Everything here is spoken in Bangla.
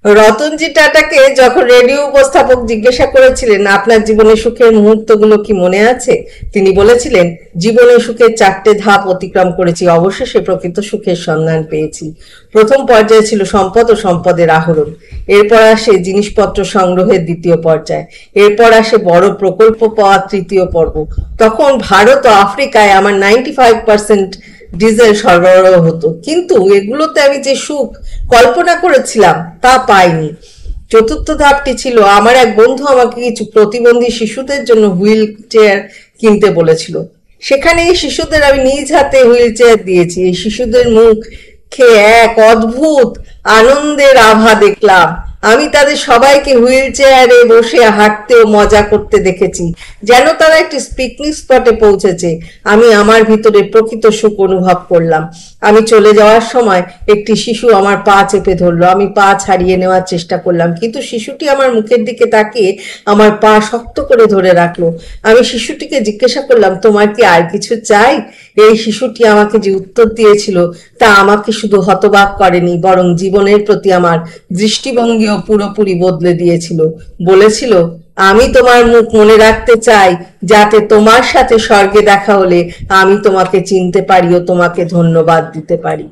রতনজি টাটাকে যখন রেডিও উপস্থাপক জিজ্ঞাসা করেছিলেন আপনার জীবনে সুখের মুহূর্তগুলো কি মনে আছে, তিনি বলেছিলেন জীবনে সুখের 4টে ধাপ অতিক্রম করেছি, অবশেষে প্রকৃত সুখের সন্ধান পেয়েছি। প্রথম পর্যায়ে ছিল সম্পদ ও সম্পদের আহরণ, এরপর আসে জিনিসপত্র সংগ্রহের দ্বিতীয় পর্যায়, এরপর আসে বড় প্রকল্প পাওয়ার তৃতীয় পর্ব। তখন ভারত ও আফ্রিকায় আমার 95% ডিজেল সরবরাহ হতো, কিন্তু এগুলোতে আমি যে সুখ কল্পনা করেছিলাম তা পাইনি। চতুর্থ ধাপটি ছিল আমার এক বন্ধু আমাকে কিছু প্রতিবন্ধী শিশুদের জন্য হুইল চেয়ার কিনতে বলেছিল। সেখানে এই শিশুদের আমি নিজ হাতে হুইল চেয়ার দিয়েছি। এই শিশুদের মুখে এক অদ্ভুত আনন্দের আভা দেখলাম। আমি তাদের সবাইকে হুইল চেয়ারে বসে হাঁটতে ও মজা করতে দেখেছি, যেন তারা একটি পিকনিক স্পটে পৌঁছেছে। আমি আমার ভিতরে প্রকৃত সুখ অনুভব করলাম। আমি চলে যাওয়ার সময় একটি শিশু আমার পা চেপে ধরলো। আমি পা ছাড়িয়ে নেওয়ার চেষ্টা করলাম, কিন্তু শিশুটি আমার মুখের দিকে তাকিয়ে আমার পা শক্ত করে ধরে রাখলো। আমি শিশুটিকে জিজ্ঞাসা করলাম, তোমার কি আর কিছু চাই? এই শিশুটি আমাকে যে উত্তর দিয়েছিল তা আমাকে শুধু হতবাক করেনি, বরং জীবনের প্রতি আমার দৃষ্টিভঙ্গিও পুরোপুরি বদলে দিয়েছিল। বলেছিল, আমি তোমার মুখ মনে রাখতে চাই, যাতে তোমার সাথে স্বর্গে দেখা হলে আমি তোমাকে চিনতে পারি ও তোমাকে ধন্যবাদ দিতে পারি।